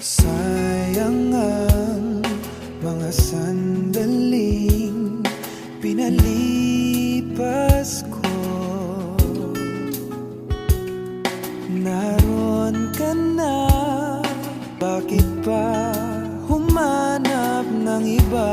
Sayang ang mga sandaling pinalipas ko. Naroon ka na, bakit pa humanap ng iba?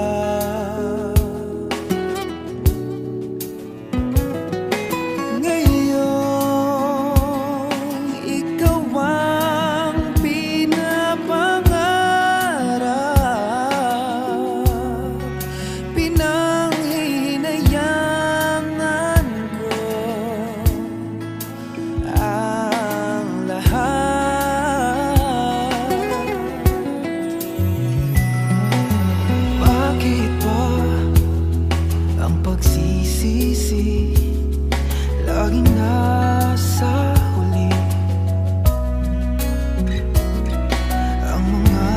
Laging nasa huli ang mga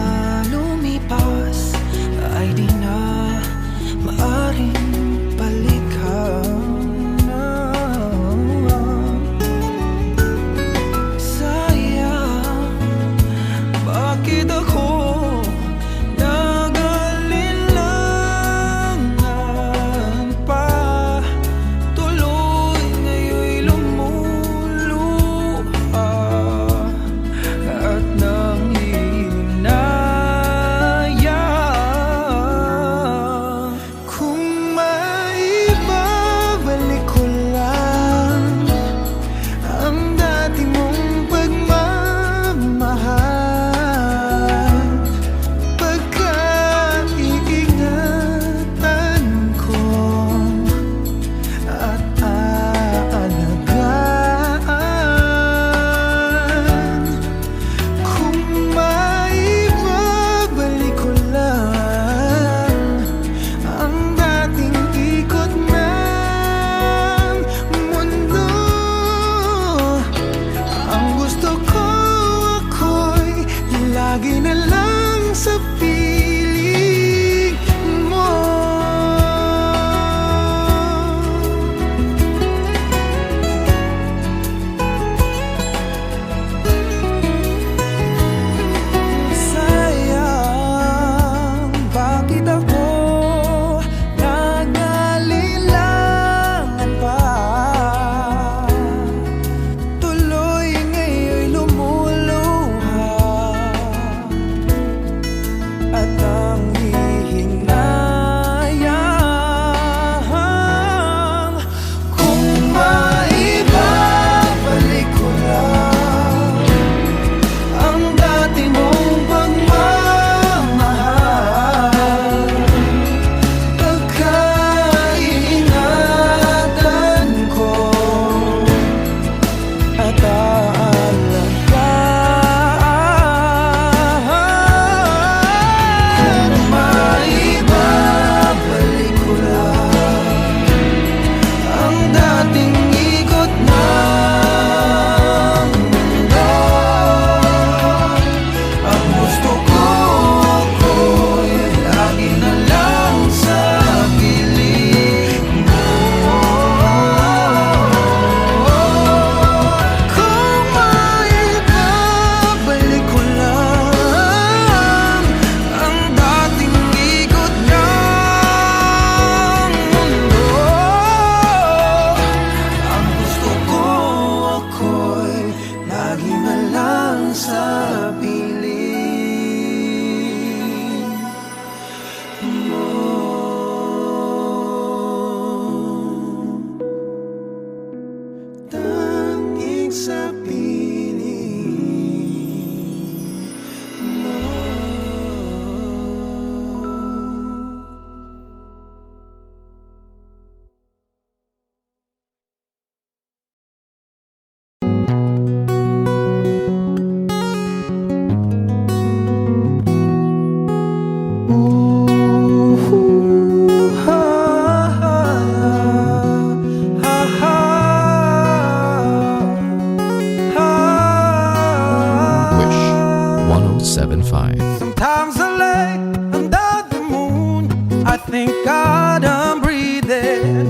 lumipas ay di na maaring balikan. Sayang, bakit ako lagi na lang sa piling mo. Sayang, bakit ako nangalilangan pa? Tuloy ngayon'y lumuluha at ang hihinayang. Kung maibabalik ko lang ang dati mong pagmamahal, pagkaingatan ko at sa piling mo. Tanging sa piling mo. Sometimes I lay under the moon, I thank God I'm breathing.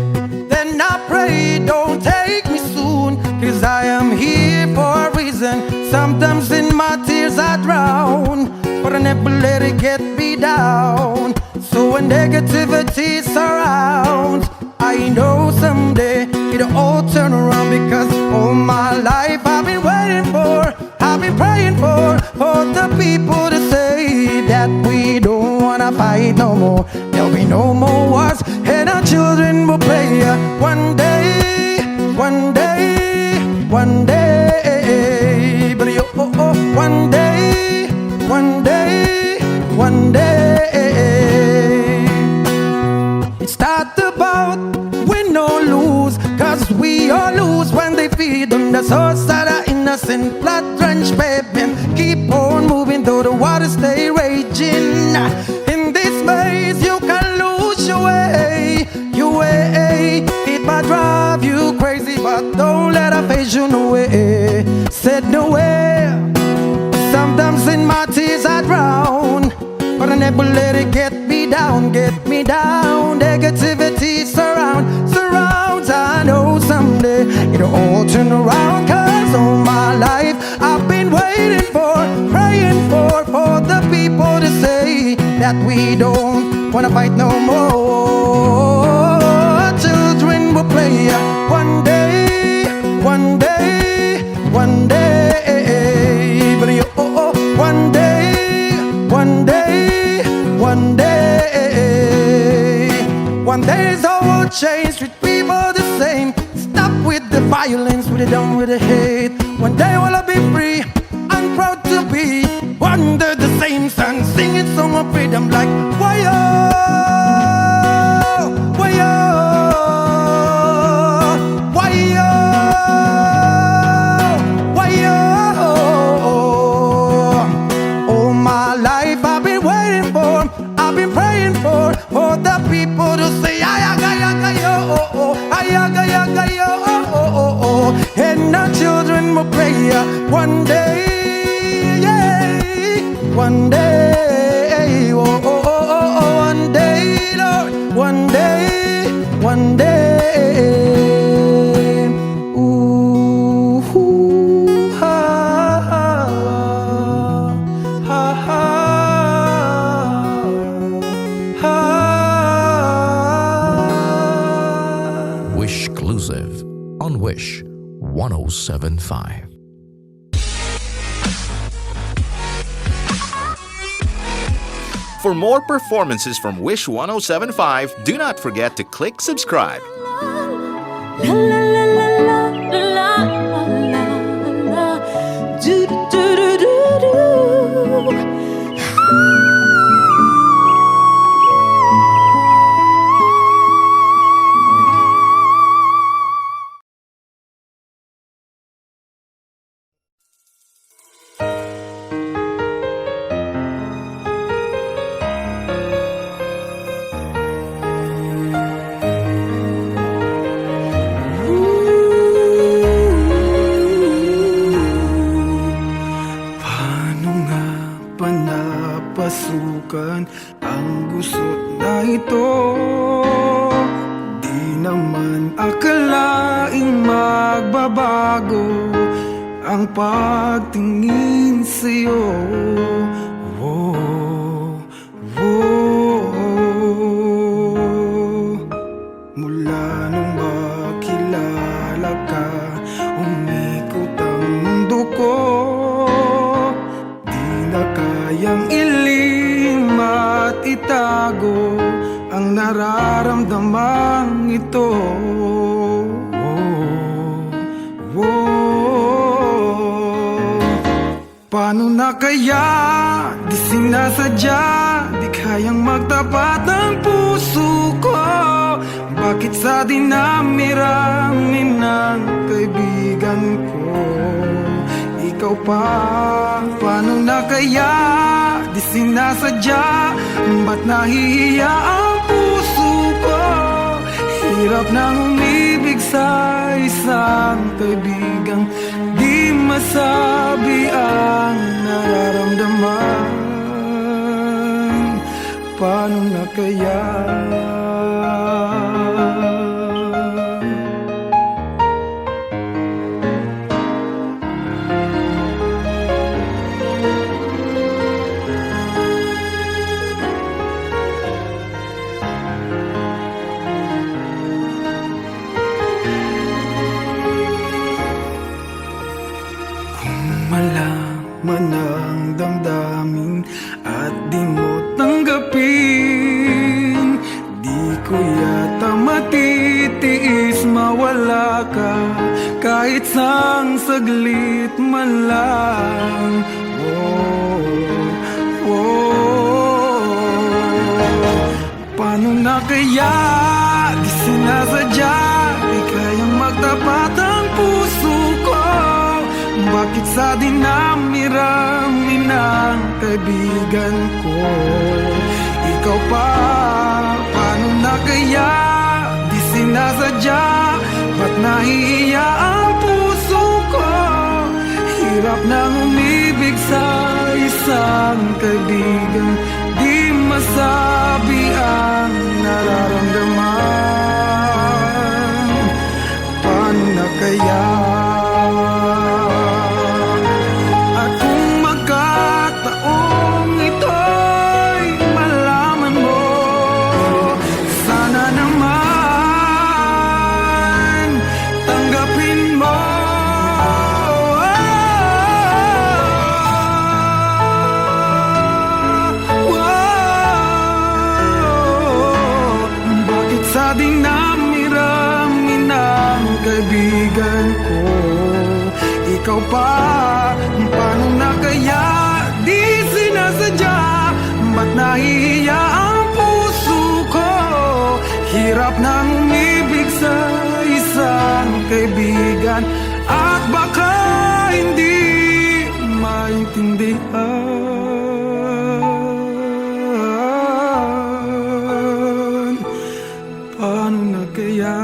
Then I pray, don't take me soon, 'cause I am here for a reason. Sometimes in my tears I drown. get me down. So when negativity surrounds, I know someday it'll all turn around. Because all my life I've been waiting for, I've been praying for the people to say that we don't wanna fight no more. There'll be no more wars, and our children will play. One day, one day, one day, but one day, one day, one day. It's not about win or lose, cause we all lose when they feed on the source of the innocent blood-drenched pavement. Keep on moving though the waters stay raging. In this maze you can lose your way, your way. It might drive you crazy, but don't let it phase you no way. Said no way. Sometimes in my tears I drown, but I never let it get me down, get me down. Negativity surrounds. I know someday it'll all turn around. Cause all my life I've been waiting for, praying for the people to say that we don't wanna fight no more. Children will play one day, one day, one day. But one day, one day, one day. One day it's all will change, treat people the same. Stop with the violence, we're done with the hate. One day will I be free, I'm proud to be under the same sun, singing song of freedom like why-oh, why-oh, why-oh, why-oh. All my life I've been waiting for, I've been praying for the people to say ayaga-yaga-yo, ayaga-yaga-yo. And our children will pray one day, yeah, one day, one day, Lord, one day, one day. Ooh, ha, ha, ha, ha, ha. Wish Exclusive on Wish 107.5. For more performances from Wish 107.5, do not forget to click subscribe. La la la la la la la la. Do do do do do. Pasukan ang gusot na ito. Di naman akalaing magbabago ang pagtingin sa'yo. Whoa, whoa. Mula nung makilala ka, umikot ang mundo ko. Kayang ilim at itago ang nararamdamang ito. Paano na kaya? Di sinasadya, di kayang magtapat ang puso ko. Bakit sa dinami-rami ng kaibigan ko? Ikaw pa, paano na kaya? Di sinasadya, ba't nahihiya ang puso ko? Hirap nang umibig sa isang kaibigang di masabi ang nararamdaman. Paano na kaya? at di mo tanggapin. Di ko yata matitiis mawala ka kahit sang saglit man lang. Paano na kaya di sinasadya, di kayang magtapat ang puso ko? Bakit sa dinami-rami ng kaibigan ko ikaw pa? Paano na kaya di sinasadya, ba't nahihiya ang puso ko? Hirap nang umibig sa isang kaibigan, di masabi ang nararamdaman. Paano na kaya? At kung magkataong ito'y malaman mo, sana naman tanggapin mo. Sa dinami-rami ng kaibigan ko ikaw pa? Paano na kaya di sinasadya, ba't nahihiya ang puso ko? Hirap nang umibig sa isang kaibigan at baka hindi maintindihan. Paano na kaya?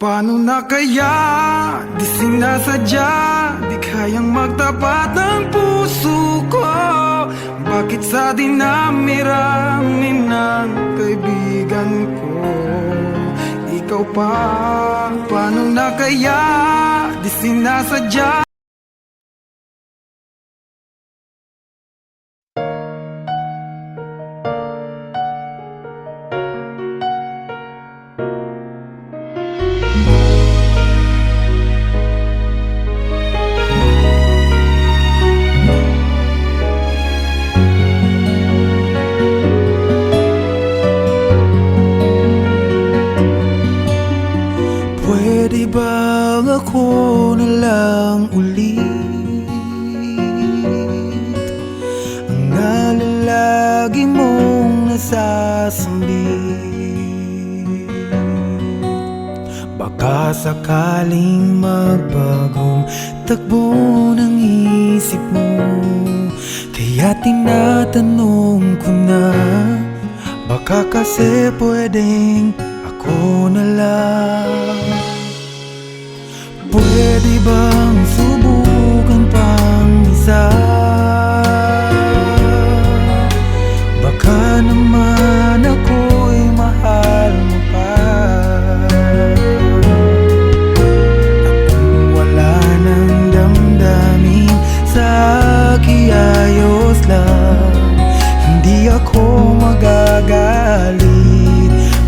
Paano na kaya di sinasadya, di kayang magtapat ang puso ko? Bakit sa dinami-rami ng kaibigan ko ikaw pa? Paano na kaya di sinasadya? Pwede bang ako na lang ulit ang nalalagi mong nasasambit? Baka sakaling magbagong takbo ng isip mo, kaya tinatanong ko na, baka kasi pwedeng ako na lang. Pwede bang subukan pang isa? Baka naman ako'y mahal mo pa. At kung wala nang damdamin sa kiayos lang, hindi ako magagalit.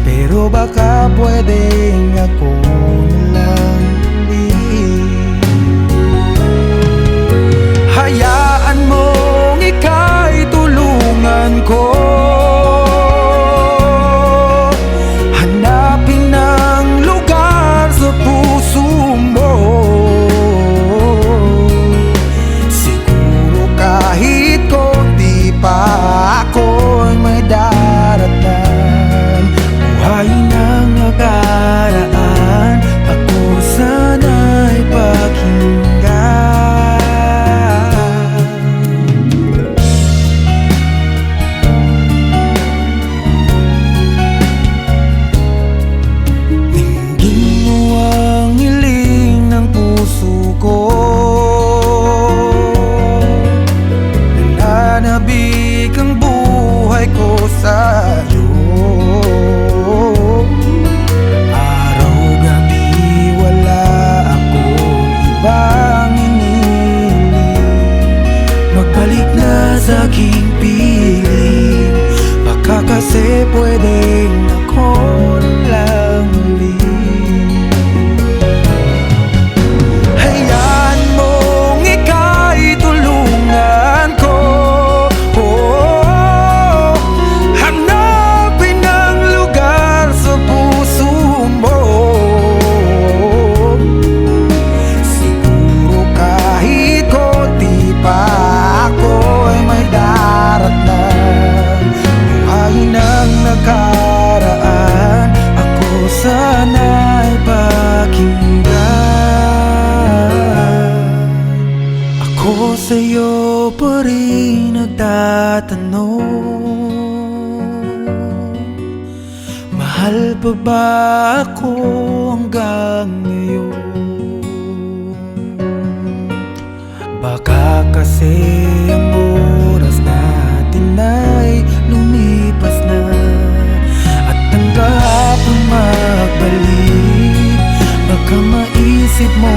Pero baka pwedeng ako na lang din. Balik na sa aking piling, baka kasi pwedeng ako lang uli. Hayaan mong ika'y tulungan ko, hanapin ang lugar sa puso mo. Siguro kahit konti pa ako'y may daratnan. Buhayin ang nakaraan, ako sana'y pakinggan. Ako sa'yo pa rin nagtatanong, mahal pa ba ako hanggang ngayon? Baka kasi ang oras natin ay lumipas na, at ang kahapon magbalik. Baka maisip mo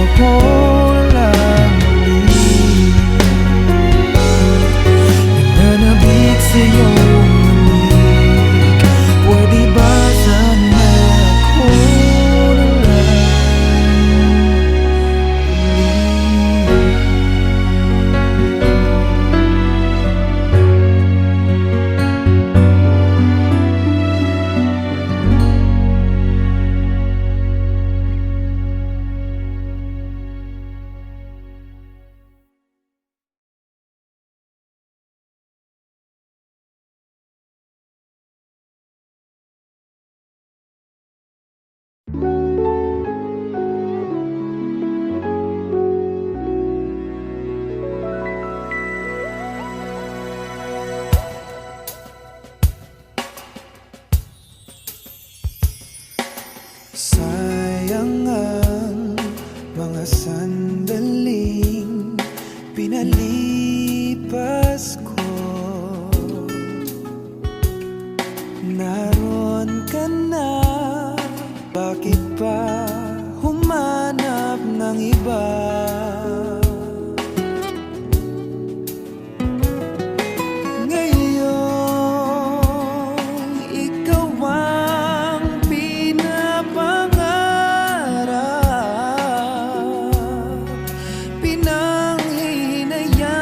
ako lang ulit, nananabik sa'yo ulit. Pwede ba sana ako na lang sayang ang mga sandaling pinalipas ko. Naroon ka na, bakit pa humanap ng iba? Ngayon, ikaw ang pinapangarap, pinanghinayang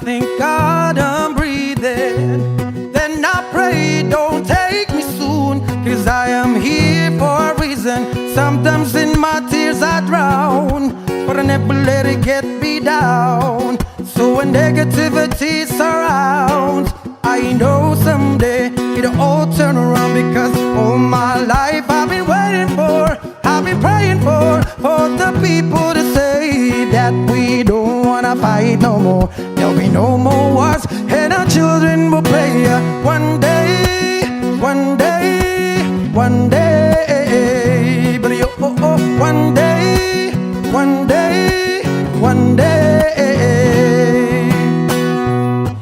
thank God I'm breathing. Then I pray, don't take me soon, 'cause I am here for a reason. Sometimes in my tears I drown, but I never let it get me down. So when negativity surrounds, I know someday it'll all turn around, because all my life I've been waiting for, I've been praying for the people to say that we don't wanna fight no more. There'll be no more wars, and our children will play one day, one day, one day. But one day, one day, one day.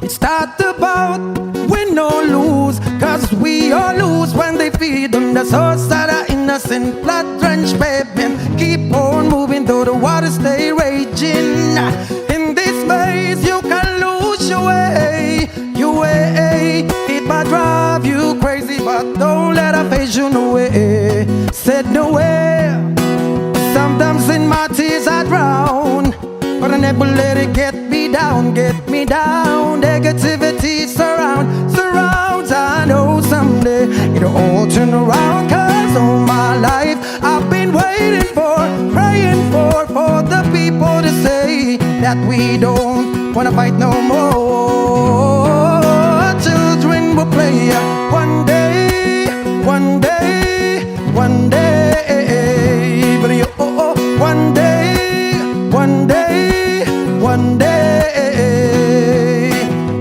It's not about win or lose, 'cause we all lose when they feed on the source of the innocent blood-drenched pavement. Keep on moving though the waters stay raging. In this maze you can lose your way, your way. It might drive you crazy, but don't let it phase you no way. Said no way. Sometimes in my tears I drown, but I never let it get me down, get me down. Negativity surrounds. I know someday it'll all turn around, 'cause all my life I've been waiting for, praying for the people to say that we don't wanna fight no more. Children will play one day, one day, one day. But one day, one day, one day.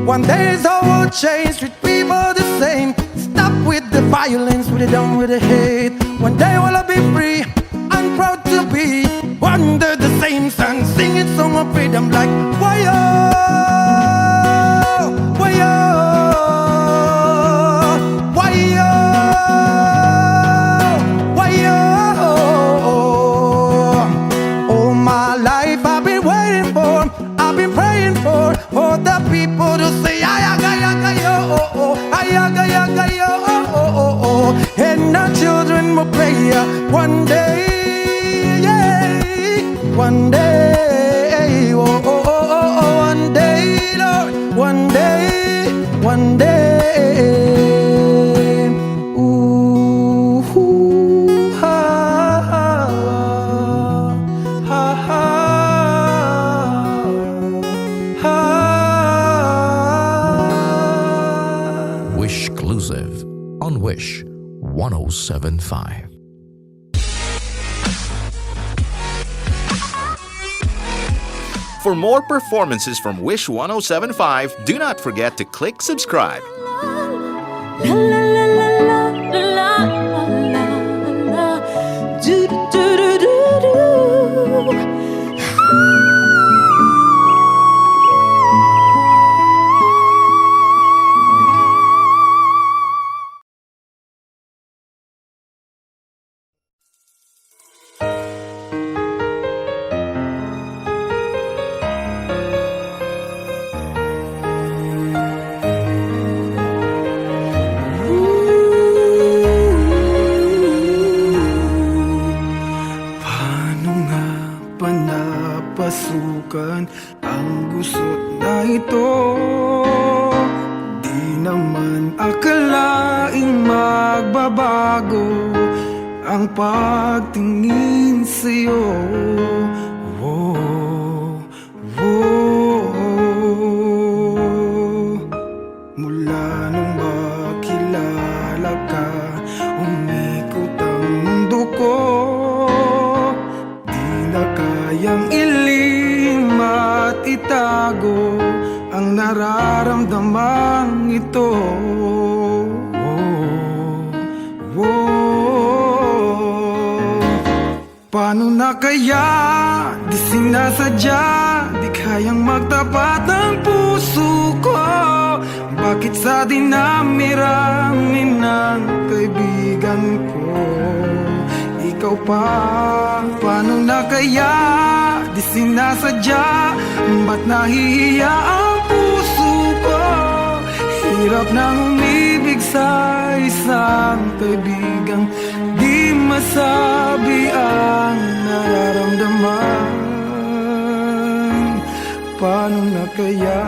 One day is all will change, treat people the same. Stop with the violence, we're done with the hate. One day will I be free, I'm proud to be under the same sun, singing song of freedom like why-yo, why-yo, why-yo, why-yo. All my life I've been waiting for, I've been praying for the people to say ayaga-yaga-yo, ayaga-yaga-yo, and our children will play one day, yeah, one day, one day, Lord, one day, one day. Ooh, ha, ha, ha, ha. Wish Exclusive on Wish 1075. For more performances from Wish 1075, do not forget to click subscribe. La la la la la la la la la. Do do do do do. Paano nga ba napasukan ang gusot na ito? Di naman akalaing magbabago ang pagtingin sa'yo. Whoa, whoa. Mula nung makilala ka, umikot ang mundo ko. Di na kayang ilim at itago ang nararamdamang ito. Paano na kaya? Di sinasadya, di kayang magtapat ng puso ko. Bakit sa dinami-rami ng kaibigan ko, ikaw pa? Paano na kaya? Di sinasadya, ba't nahihiya ang puso ko? Hirap nang umibig sa isang kaibigang di masabi ang nararamdaman. paano na kaya?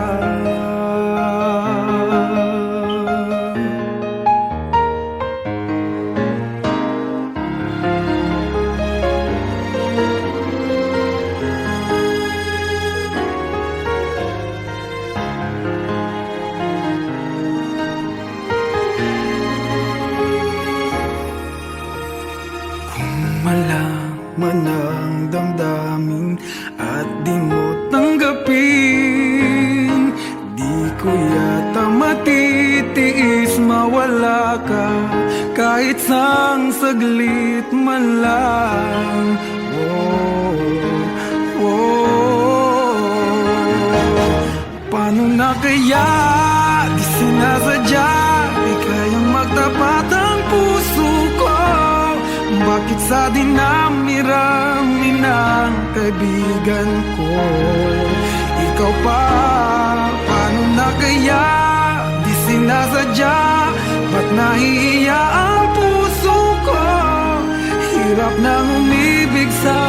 Malaman ang damdamin at di mo tanggapin, di ko yata matitiis mawala ka kahit sang saglit man lang. Paano na kaya? Di sinasadya, di kayang magtapat ang puso ko. Bakit sa dinami-rami ng kaibigan ko ikaw pa? Paano na kaya? Di sinasadya, ba't nahihiya ang puso ko? Hirap nang umibig sa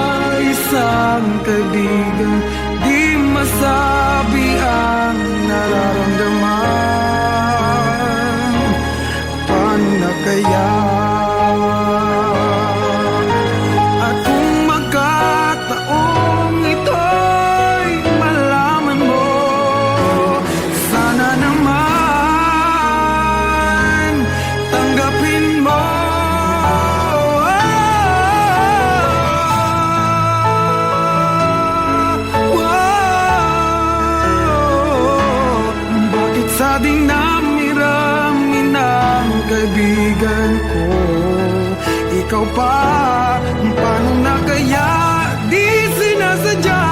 isang kaibigan, di masabi ang nararamdaman. Paano na kaya? Sa dinami-rami ng kaibigan ko ikaw pa? Paano na kaya? Di sinasadya,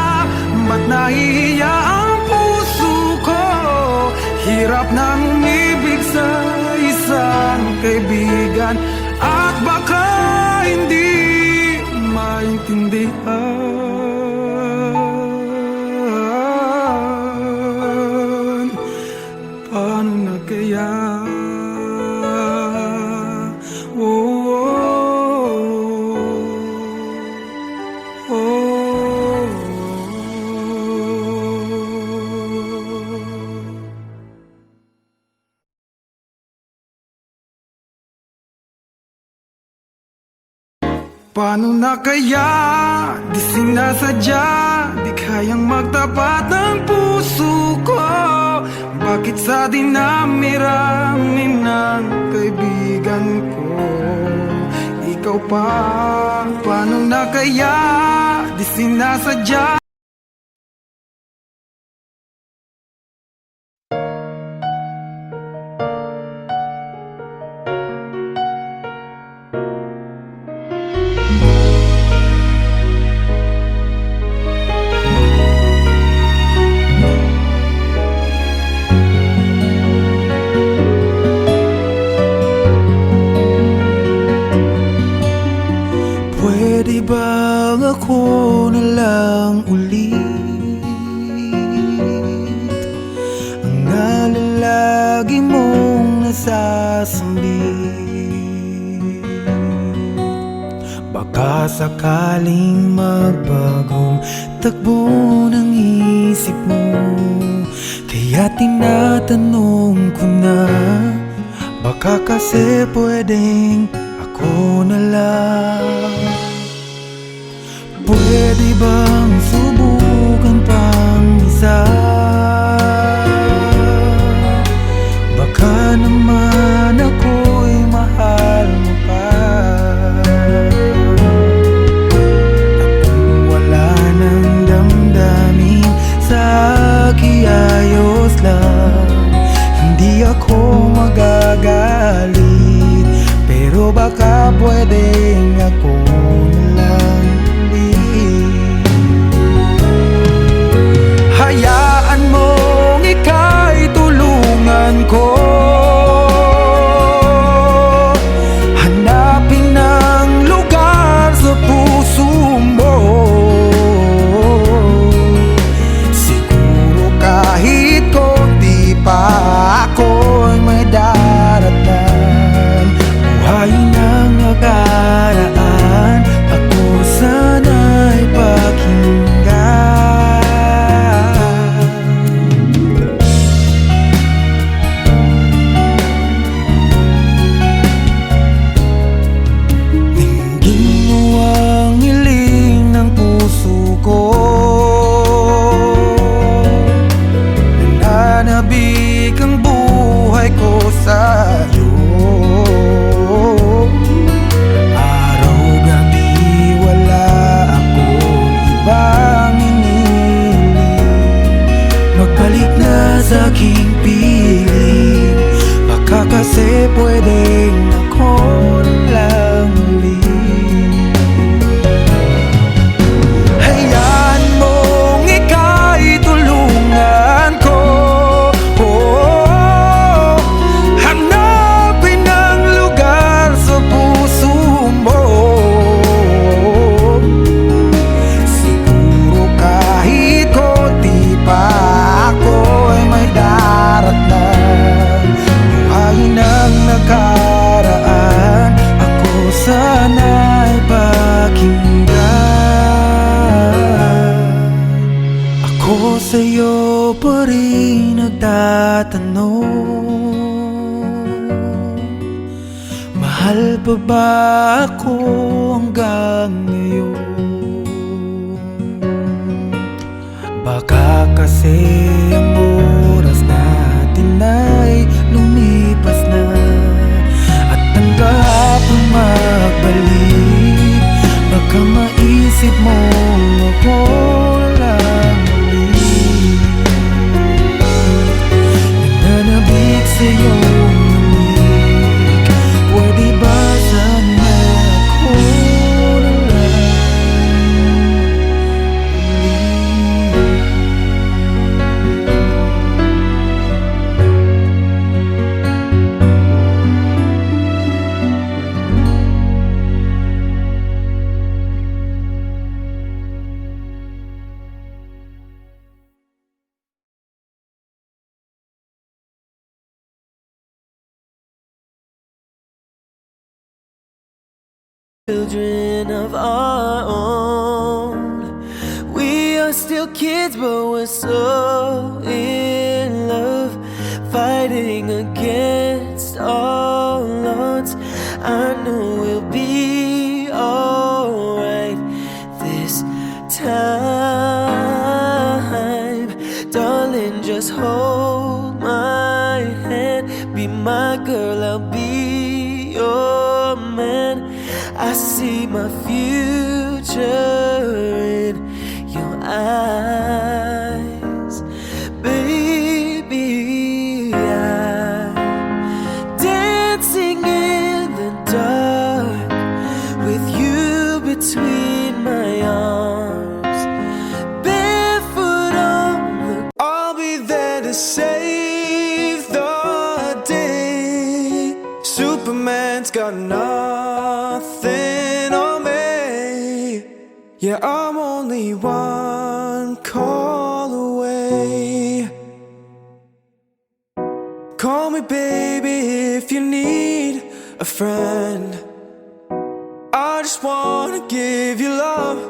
ba't nahihiya ang puso ko? Hirap nang umibig sa isang kaibigan at baka hindi maintindihan. Paano na kaya? Paano na kaya? Di sinasadya, di kayang magtapat ang puso ko. Bakit sa dinami-rami ng kaibigan ko ikaw pa? Paano na kaya? Di sinasadya. Pwede bang ako na lang ulit ang nalalagi mong nasasambit? Baka sakaling magbagong takbo ng isip mo, kaya tinatanong ko na, baka kasi pwedeng ako na lang. Pwede bang subukan pang isa? Baka naman ako'y mahal mo pa. At kung wala nang damdamin sa akin, ayos lang, hindi ako magagalit. Pero baka pwedeng ako na lang. Hayaan aking piling. Baka kasi pwedeng ako lang ulit. Hayaan mong ika'y tulungan ko, hanapin ang lugar sa puso mo. Siguro kahit konti pa ako'y may daratnan. Buhayin ang nakaraan, ako sana'y pakinggan. Ako sa'yo pa rin nagtatanong, mahal pa ba ako hanggang ngayon? Baka kasi ang oras natin ay lumipas na, at ang kahapon magbalik. Baka maisip mo ako lang ulit. Nananabik sa'yo ulit. Pwede ba sana ako na lang children of our own. We are still kids, but we're so in love, fighting against all odds. I know we'll be alright this time. Darling, just hold my hand. Be my girl, I'll be your man. I see my future in your eyes, baby. I'm dancing in the dark with you between my arms, barefoot on the. I'll be there to save the day. Superman's got nothing on me. Yeah, I'm only one call away. Call me baby if you need a friend. I just wanna give you love.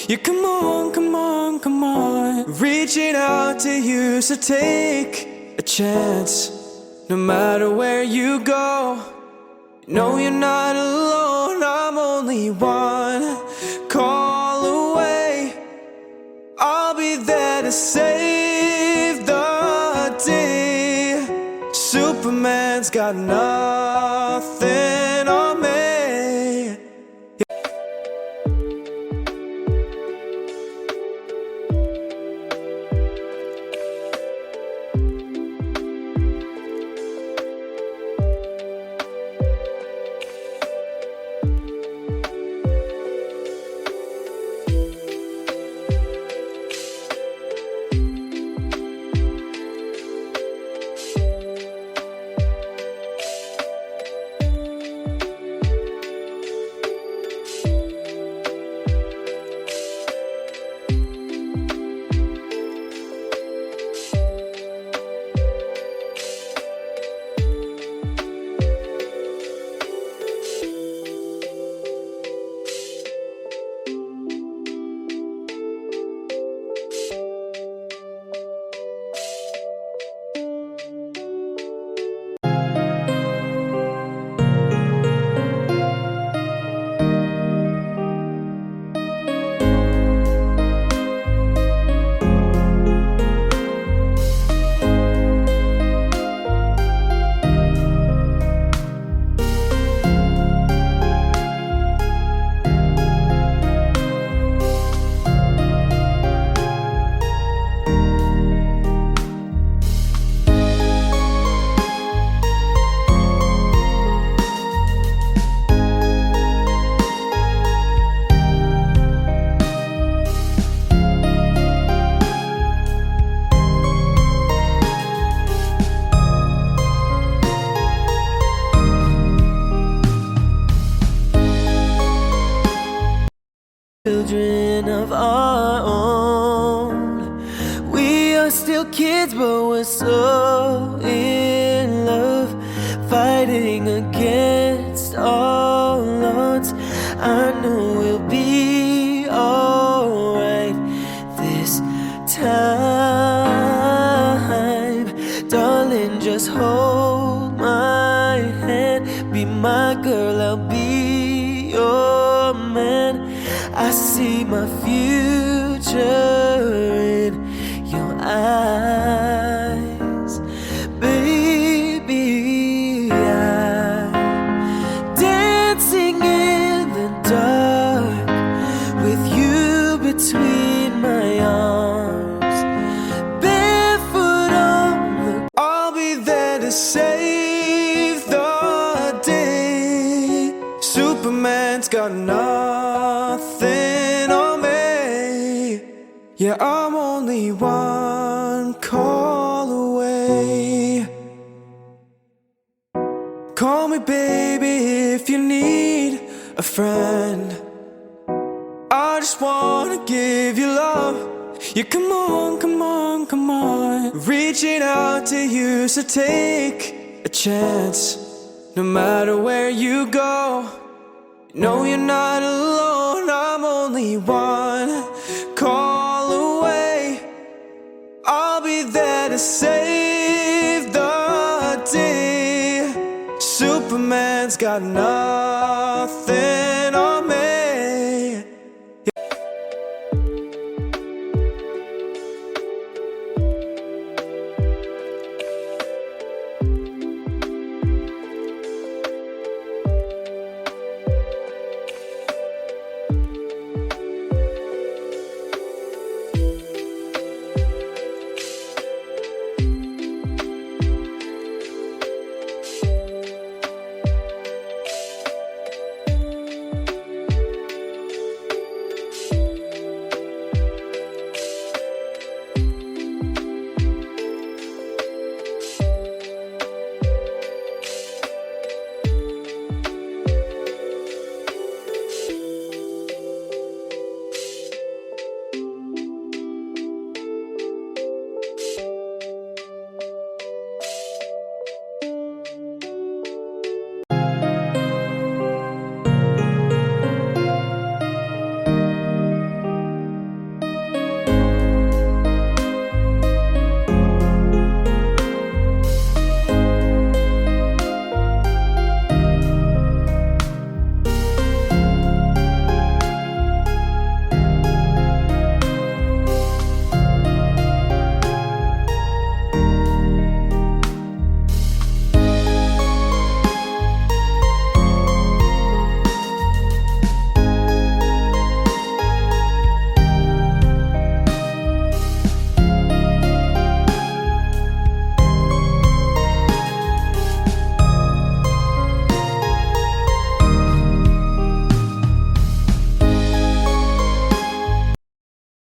Yeah, come on, come on, come on. Reaching out to you, so take a chance. No matter where you go, no, you're not alone. I'm only one call away. I'll be there to save the day. Superman's got nothing on me. darling, just hold my hand. Be my girl, I'll be your man. I see my future in your eyes, baby. I'm dancing in the dark with you between my arms, barefoot on the. I'll be there to save the day. Superman's got nothing on me. Yeah, I'm only one call away. Call me baby if you need a friend. I just wanna give you love. Yeah, come on, come on, come on. Reaching out to you, so take a chance. No matter where you go, no, you're not alone. I'm only one call away. I'll be there to save the day. Superman's got nothing